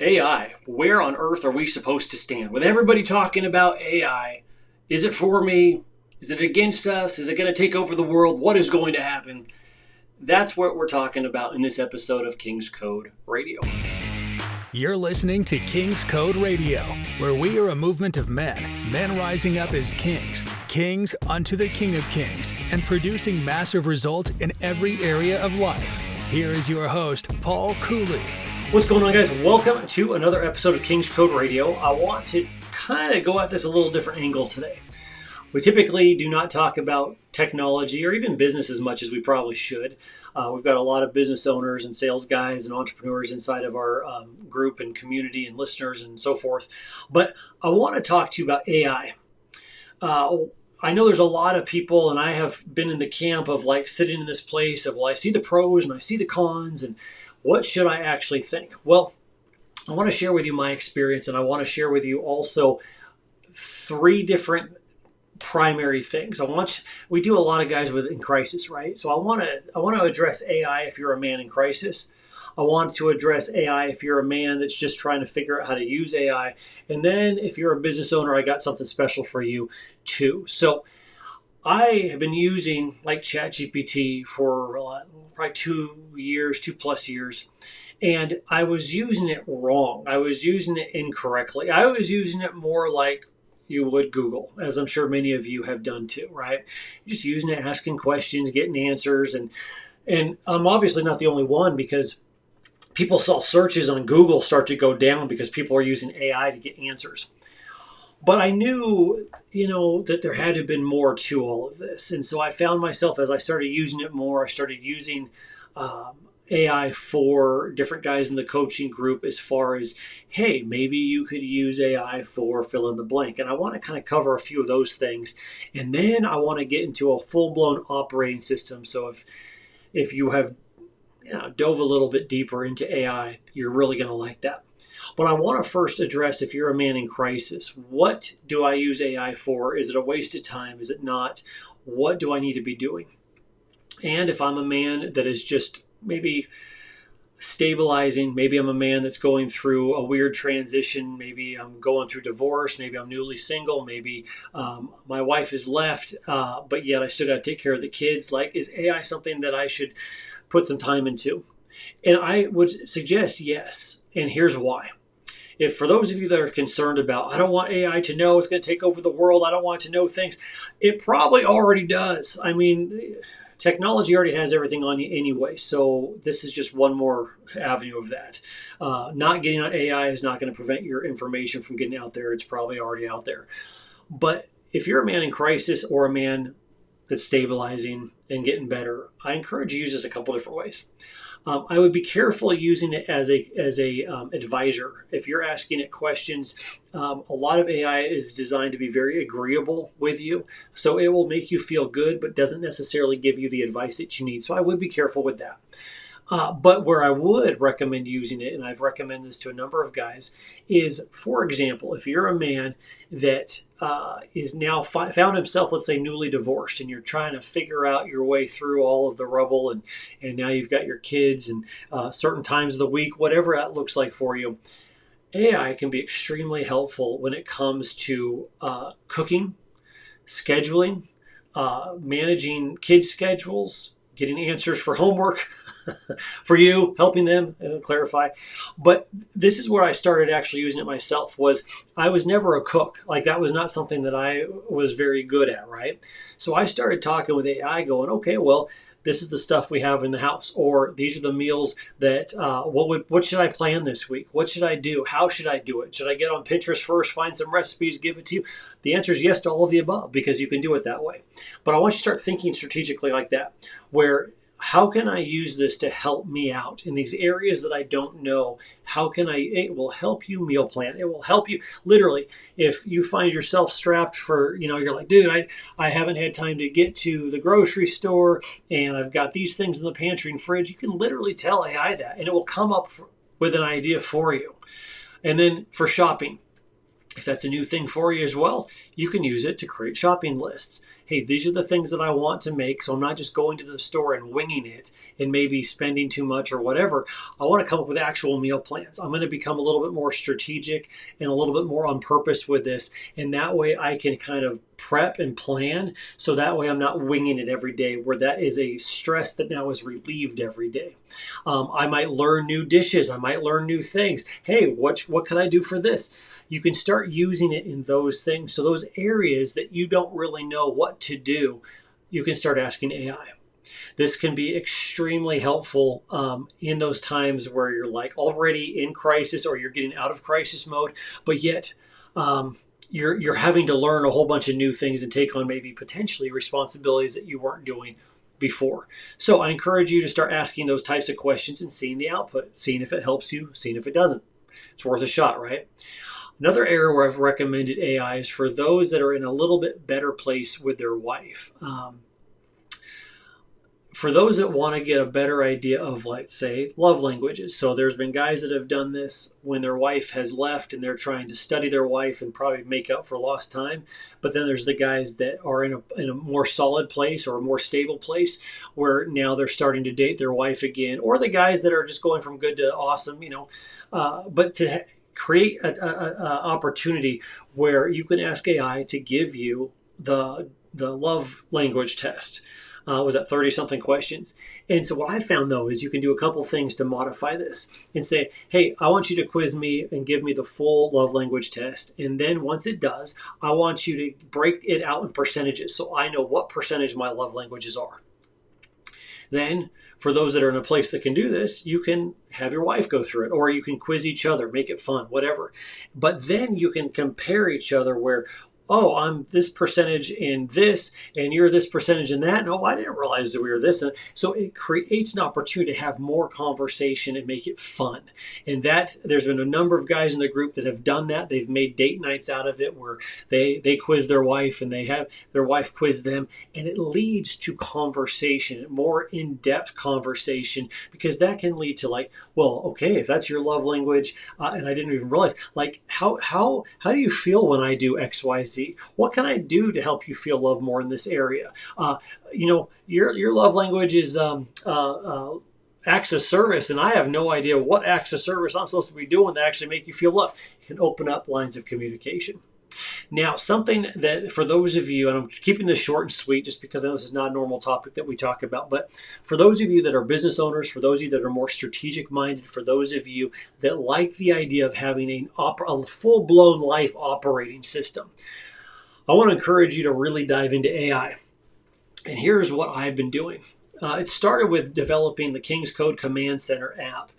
AI, where on earth are we supposed to stand? With everybody talking about AI, is it for me? Is it against us? Is it going to take over the world? What is going to happen? That's what we're talking about in this episode of King's Code Radio. You're listening to King's Code Radio, where we are a movement of men rising up as kings unto the King of Kings, and producing massive results in every area of life. Here is your host, Paul Cooley. What's going on, guys? Welcome to another episode of King's Code Radio. I want to kind of go at this a little different angle today. We typically do not talk about technology or even business as much as we probably should. We've got a lot of business owners and sales guys and entrepreneurs inside of our group and community and listeners and so forth. But I want to talk to you about AI. I know there's a lot of people, and I have been in the camp of like sitting in this place of, well, I see the pros and I see the cons, and what should I actually think? Well, I want to share with you my experience, and I want to share with you also three different primary things. We do a lot of guys in crisis, right? So I want to address AI if you're a man in crisis. I want to address AI if you're a man that's just trying to figure out how to use AI. And then if you're a business owner, I got something special for you too. So I have been using like ChatGPT for probably 2 plus years. And I was using it wrong. I was using it incorrectly. I was using it more like you would Google, as I'm sure many of you have done too, right? You're just using it, asking questions, getting answers. And I'm obviously not the only one, because people saw searches on Google start to go down because people are using AI to get answers. But I knew, that there had to have been more to all of this. And so I found myself, as I started using it more, I started using AI for different guys in the coaching group as far as, hey, maybe you could use AI for fill in the blank. And I want to kind of cover a few of those things. And then I want to get into a full-blown operating system. So if you have dove a little bit deeper into AI, you're really going to like that. But I want to first address, if you're a man in crisis, what do I use AI for? Is it a waste of time? Is it not? What do I need to be doing? And if I'm a man that is just maybe stabilizing, maybe I'm a man that's going through a weird transition, maybe I'm going through divorce, maybe I'm newly single, maybe my wife is left, but yet I still got to take care of the kids. Like, is AI something that I should put some time into? And I would suggest yes. And here's why. If for those of you that are concerned about, I don't want AI to know it's going to take over the world, I don't want it to know things, it probably already does. I mean, technology already has everything on you anyway. So this is just one more avenue of that. Not getting on AI is not going to prevent your information from getting out there. It's probably already out there. But if you're a man in crisis or a man that's stabilizing and getting better, I encourage you to use this a couple different ways. I would be careful using it as a advisor. If you're asking it questions, a lot of AI is designed to be very agreeable with you. So it will make you feel good, but doesn't necessarily give you the advice that you need. So I would be careful with that. But where I would recommend using it, and I've recommended this to a number of guys, is, for example, if you're a man that is now found himself, let's say, newly divorced, and you're trying to figure out your way through all of the rubble, and now you've got your kids and certain times of the week, whatever that looks like for you, AI can be extremely helpful when it comes to cooking, scheduling, managing kids' schedules, getting answers for homework, for you, helping them clarify. But this is where I started actually using it myself. Was I was never a cook. Like, that was not something that I was very good at, right? So I started talking with AI going, okay, well, this is the stuff we have in the house, or these are the meals that, what should I plan this week? What should I do? How should I do it? Should I get on Pinterest first, find some recipes, give it to you? The answer is yes to all of the above, because you can do it that way. But I want you to start thinking strategically like that, where how can I use this to help me out in these areas that I don't know? It will help you meal plan. It will help you literally. If you find yourself strapped for, you're like, dude, I haven't had time to get to the grocery store, and I've got these things in the pantry and fridge. You can literally tell AI that, and it will come up with an idea for you. And then for shopping, If that's a new thing for you as well, you can use it to create shopping lists. Hey, these are the things that I want to make, so I'm not just going to the store and winging it and maybe spending too much or whatever. I want to come up with actual meal plans. I'm going to become a little bit more strategic and a little bit more on purpose with this. And that way I can kind of prep and plan, so that way I'm not winging it every day, where that is a stress that now is relieved every day. I might learn new dishes. I might learn new things. Hey, what can I do for this? You can start using it in those things. So those areas that you don't really know what to do, you can start asking AI. This can be extremely helpful in those times where you're like already in crisis or you're getting out of crisis mode, but yet you're having to learn a whole bunch of new things and take on maybe potentially responsibilities that you weren't doing before. So I encourage you to start asking those types of questions and seeing the output, seeing if it helps you, seeing if it doesn't. It's worth a shot, right? Another area where I've recommended AI is for those that are in a little bit better place with their wife. For those that want to get a better idea of, like, say, love languages. So there's been guys that have done this when their wife has left and they're trying to study their wife and probably make up for lost time. But then there's the guys that are in a more solid place or a more stable place where now they're starting to date their wife again. Or the guys that are just going from good to awesome, but to create an opportunity where you can ask AI to give you the love language test. Was that 30-something questions? And so what I found, though, is you can do a couple things to modify this and say, hey, I want you to quiz me and give me the full love language test. And then once it does, I want you to break it out in percentages so I know what percentage my love languages are. Then, for those that are in a place that can do this, you can have your wife go through it, or you can quiz each other, make it fun, whatever. But then you can compare each other where, oh, I'm this percentage in this, and you're this percentage in that. No, I didn't realize that we were this. And so it creates an opportunity to have more conversation and make it fun. And that there's been a number of guys in the group that have done that. They've made date nights out of it where they quiz their wife and they have their wife quiz them. And it leads to conversation, more in-depth conversation, because that can lead to like, well, okay, if that's your love language, and I didn't even realize, like, how do you feel when I do X, Y, Z? What can I do to help you feel love more in this area? Your love language is acts of service, and I have no idea what acts of service I'm supposed to be doing to actually make you feel loved. You can open up lines of communication. Now, something that for those of you, and I'm keeping this short and sweet just because I know this is not a normal topic that we talk about, but for those of you that are business owners, for those of you that are more strategic minded, for those of you that like the idea of having a full-blown life operating system, I want to encourage you to really dive into AI. And here's what I've been doing. It started with developing the King's Code Command Center app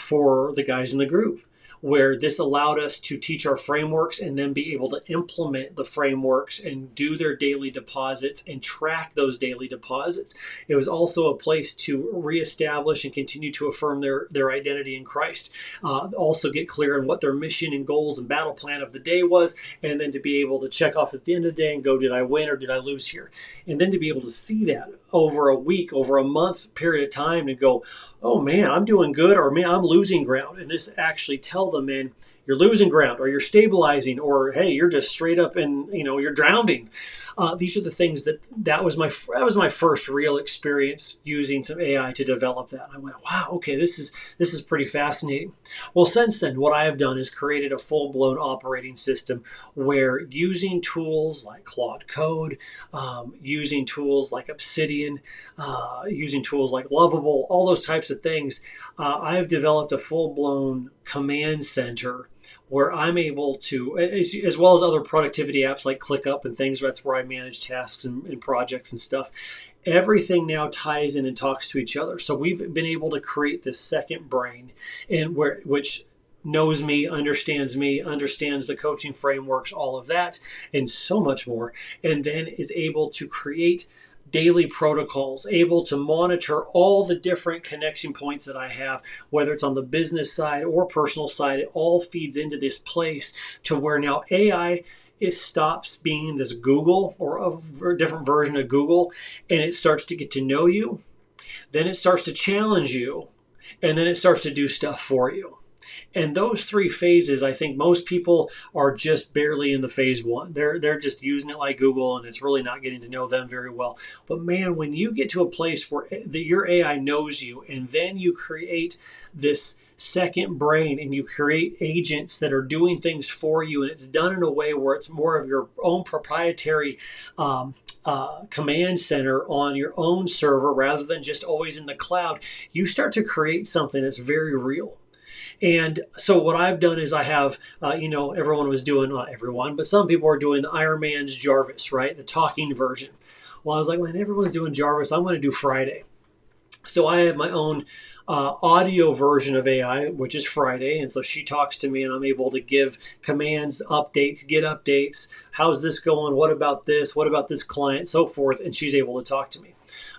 for the guys in the group, where this allowed us to teach our frameworks and then be able to implement the frameworks and do their daily deposits and track those daily deposits. It was also a place to reestablish and continue to affirm their identity in Christ. Also get clear on what their mission and goals and battle plan of the day was, and then to be able to check off at the end of the day and go, did I win or did I lose here? And then to be able to see that over a week, over a month period of time and go, oh man, I'm doing good, or man, I'm losing ground. And this actually tell them, man, you're losing ground, or you're stabilizing, or hey, you're just straight up and you're drowning. These are the things that was my first real experience using some AI to develop that. I went, wow, okay, this is pretty fascinating. Well, since then, what I have done is created a full-blown operating system where using tools like Claude Code, using tools like Obsidian, using tools like Lovable, all those types of things, I've developed a full-blown command center where I'm able to, as well as other productivity apps like ClickUp and things, that's where I manage tasks and projects and stuff. Everything now ties in and talks to each other. So we've been able to create this second brain, which knows me, understands the coaching frameworks, all of that, and so much more, and then is able to create daily protocols, able to monitor all the different connection points that I have, whether it's on the business side or personal side. It all feeds into this place to where now AI stops being this Google or a different version of Google, and it starts to get to know you. Then it starts to challenge you, and then it starts to do stuff for you. And those three phases, I think most people are just barely in the phase one. They're just using it like Google, and it's really not getting to know them very well. But man, when you get to a place where your AI knows you, and then you create this second brain and you create agents that are doing things for you, and it's done in a way where it's more of your own proprietary command center on your own server rather than just always in the cloud, you start to create something that's very real. And so what I've done is I have, everyone was doing, not everyone, but some people are doing Iron Man's Jarvis, right? The talking version. Well, I was like, man, everyone's doing Jarvis. I'm going to do Friday. So I have my own audio version of AI, which is Friday. And so she talks to me and I'm able to give commands, updates, get updates. How's this going? What about this? What about this client? So forth. And she's able to talk to me.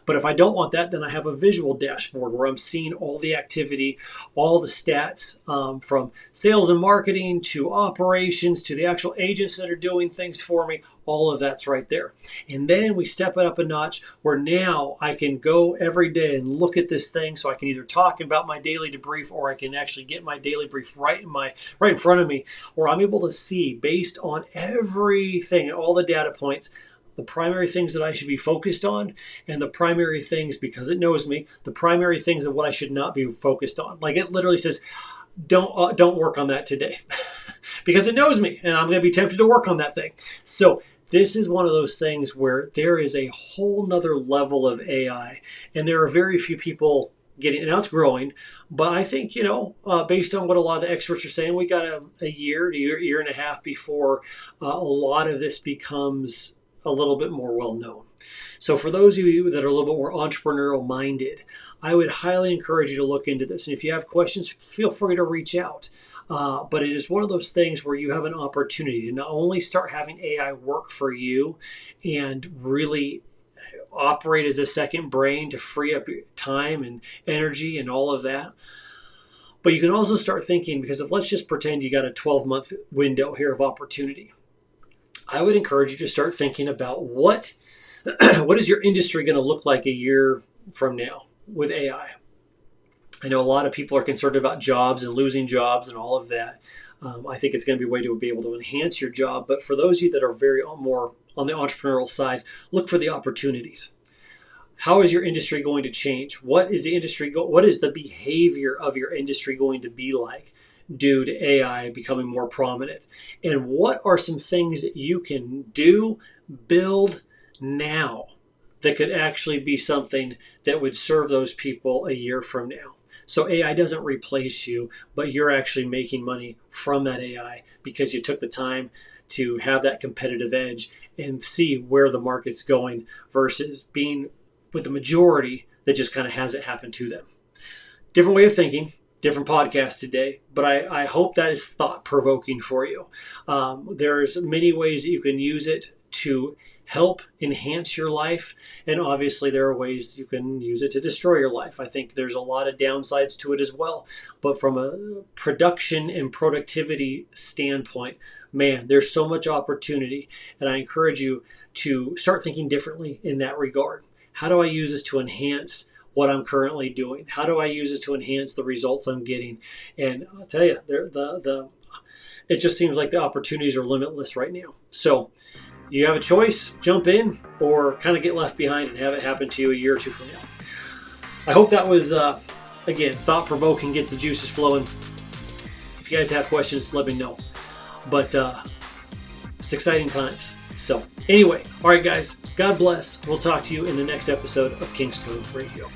But if I don't want that, then I have a visual dashboard where I'm seeing all the activity, all the stats from sales and marketing to operations to the actual agents that are doing things for me. All of that's right there. And then we step it up a notch where now I can go every day and look at this thing so I can either talk about my daily debrief or I can actually get my daily brief right in front of me, or I'm able to see based on everything and all the data points the primary things that I should be focused on, and the primary things, because it knows me, the primary things of what I should not be focused on. Like it literally says, don't work on that today because it knows me and I'm going to be tempted to work on that thing. So this is one of those things where there is a whole nother level of AI, and there are very few people getting, and now it's growing, but I think, based on what a lot of the experts are saying, we got a year and a half before a lot of this becomes a little bit more well known. So for those of you that are a little bit more entrepreneurial minded, I would highly encourage you to look into this. And if you have questions, feel free to reach out. But it is one of those things where you have an opportunity to not only start having AI work for you and really operate as a second brain to free up your time and energy and all of that, but you can also start thinking, because if let's just pretend you got a 12-month window here of opportunity, I would encourage you to start thinking about what is your industry going to look like a year from now with AI. I know a lot of people are concerned about jobs and losing jobs and all of that. I think it's going to be a way to be able to enhance your job. But for those of you that are very more on the entrepreneurial side, look for the opportunities. How is your industry going to change? What is the behavior of your industry going to be like due to AI becoming more prominent? And what are some things that you can do, build now that could actually be something that would serve those people a year from now? So AI doesn't replace you, but you're actually making money from that AI because you took the time to have that competitive edge and see where the market's going versus being with the majority that just kind of has it happen to them. Different way of thinking. Different podcast today, but I hope that is thought-provoking for you. There's many ways that you can use it to help enhance your life, and obviously there are ways you can use it to destroy your life. I think there's a lot of downsides to it as well, but from a production and productivity standpoint, man, there's so much opportunity, and I encourage you to start thinking differently in that regard. How do I use this to enhance what I'm currently doing? How do I use this to enhance the results I'm getting? And I'll tell you, it just seems like the opportunities are limitless right now. So you have a choice, jump in, or kind of get left behind and have it happen to you a year or two from now. I hope that was, again, thought-provoking, gets the juices flowing. If you guys have questions, let me know. But it's exciting times. So anyway, all right, guys, God bless. We'll talk to you in the next episode of King's Code Radio.